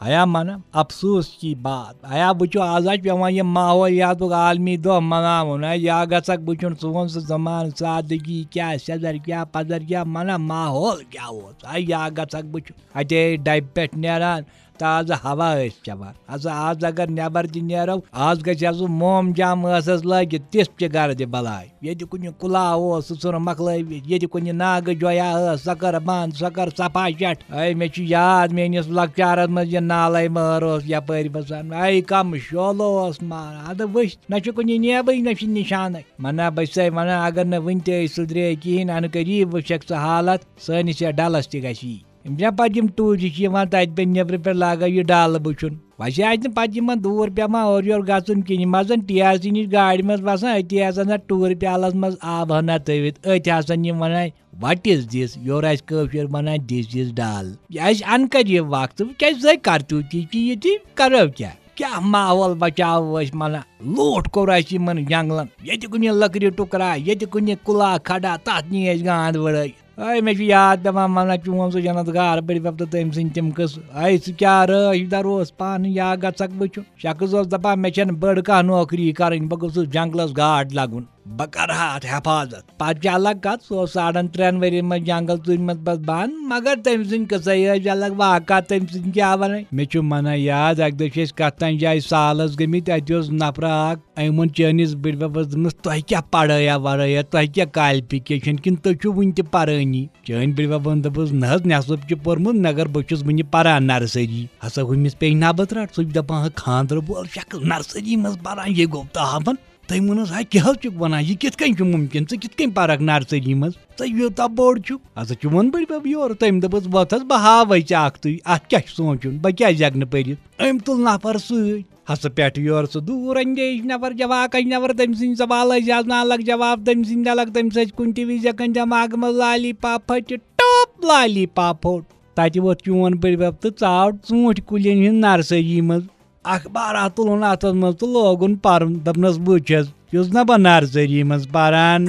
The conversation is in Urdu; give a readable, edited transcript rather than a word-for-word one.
آیا من افسوس کی بات آیا بچو آز پیوان یہ ماحولیات عالمی دہ مناون یا گھک بچن سون سہ زمان سادگی کیا سدر کیا پدر کیا منا ماحول کیا یا گھک بچن اتے ڈبہ پہ نیران تازہ ہوا چوان ہسا آز اگر نبر تہ نیرو آز گھس موم جام ٲسس لٲگِتھ تِژھ تہِ گرد بلاے ییٚتہِ کُنہِ کُلا اوس سُہ ژھُن مۄکلٲوِتھ ییٚتہِ کُنہِ ناگہٕ جویا ٲس سۄ کٔر بنٛد سۄ کٔر صفا شٹ مےٚ چھُ یاد میٲنِس لۄکچارس منٛز یہِ نالے مٲر ٲس یپٲرۍ وسان کم شول اوس ماران ادٕ وٕچھ نہ چھُ کُنہِ نیبٕے نہ چھُ نشانٕے ونان بہٕ چھسے ونان اگر نہٕ وٕنہِ تہِ أسۍ سُدرے کہیٖنۍ انہٕ قریٖب وٕچھکھ ژٕ حالت سٲنِس یتھ ڈلس تہِ گژھِ یی پتہٕ یِم ٹوٗرِسٹ چھِ یِوان تتہِ پٮ۪ٹھ نیبرٕ پٮ۪ٹھ لاگان یہِ ڈل وٕچھُن ویسے آسہِ نہٕ پتہٕ یِمن دوٗر پیوان اورٕ یورٕ گژھُن کِہیٖنۍ یِم آسان ٹی آر سی نِش گاڑِ منٛز وسان أتی آسان اتھ ٹوٗر پیالس منٛز آب ہنا تھٲوِتھ أتھۍ آسان یِم ونان وٹ از دِس یورٕ آسہِ کٲشُر ونان دِس از ڈل یہِ آسہِ ان قریٖب وقت کیازِ سۄے کرتوٗتی چھِ ییٚتہِ کرو کیٛاہ ماحول بچاوو أسۍ ونان لوٗٹھ کوٚر اَسہِ یِمن جنگلن ییٚتہِ کُنہِ لٔکرِ ٹُکرا ییٚتہِ کُنہِ کُلا کھڑا تتھ نی أسۍ گانٛد وٕڑٲے مےٚ چھُ یاد پیوان ونان چون سُہ جنت گار بٔڈبب تہٕ تٔمۍ سٕنٛدۍ تِم قٕصہٕ سُہ کیٛاہ رٲچھ در اوس پانہٕ یا گژھکھ وٕچھُن شخص اوس دپان مےٚ چھنہٕ بٔڑ کانٛہہ نوکری کرٕنۍ بہٕ گوٚژھُس جنگلس گاڈ لگُن بہٕ کرٕ ہا اتھ حفاظت پتہٕ چھِ الگ کتھ سُہ اوس 3.5 ؤرین منٛز جنگل تُجمٕژ پتہٕ بنٛد مگر تٔمۍ سٕنٛدۍ قٕصے ٲسۍ الگ واقعات تٔمۍ سٕنٛدۍ کیٛاہ ونٕنۍ مےٚ چھُ منان یاد اکہِ دۄہ چھِ أسۍ کتھ تانۍ جایہِ سالس گٔمٕتۍ اتہِ اوس نفرا اکھ أمۍ ووٚن چٲنِس بٕڈببس دوٚپنس تۄہہِ کیٛاہ پڑٲیا ورٲیا تۄہہِ کیٛاہ کالفِکیشن کِنہٕ تُہۍ چھِو وُنہِ تہِ پرٲنی چٲنۍ بٕڈببن دوٚپُس نہ حظ نٮ۪صٕب چھُ پوٚرمُت مگر بہٕ چھُس وُنہِ پران نرسری ہسا ہُمِس پیٚیہِ نبہٕ رٹ سُہ چھُ دپان خانٛدرٕ وول شکل نرسری منٛز پران یہِ گوٚو تاون تٔمۍ ووٚنُس کیٛاہ حظ چھُکھ ونان یہِ کِتھ کٔنۍ چھُ مُمکِن ژٕ کِتھ کٔنۍ پرکھ نرسری منٛز ژٕ یوٗتاہ بوٚڑ چھُکھ ہسا چون بٕڈبب یورٕ تٔمۍ دوٚپُس وۄتھ حظ بہٕ ہاوے ژےٚ اکھتُے اتھ کیٛاہ چھُ سونٛچُن بہٕ کیٛازِ ہٮ۪کہٕ نہٕ پٔرِتھ أمۍ تُل نفر سۭتۍ ہسا پٮ۪ٹھٕ یورٕ سُہ دوٗر اندیش نفر جواکش نفر تٔمۍ سٕنٛدۍ سوال ٲسۍ آسان الگ جواب تٔمۍ سٕنٛدۍ الگ تٔمِس ٲسۍ کُنہِ تہِ وِزِ ہٮ۪کان دٮ۪ماغہٕ منٛز لالی پاپ پھٔٹِتھ ٹاپ لالی پاپ پھوٚٹ تتہِ ووٚتھ چون بٕڈبب تہٕ ژاو ژوٗنٛٹھۍ کُلٮ۪ن ہٕنٛز نرسری منٛز اخبارا تُلُن اتھس منٛز تہٕ لوگُن پرُن دوٚپنس وٕچھ حظ چھُس نا بہٕ نرسری منٛز پران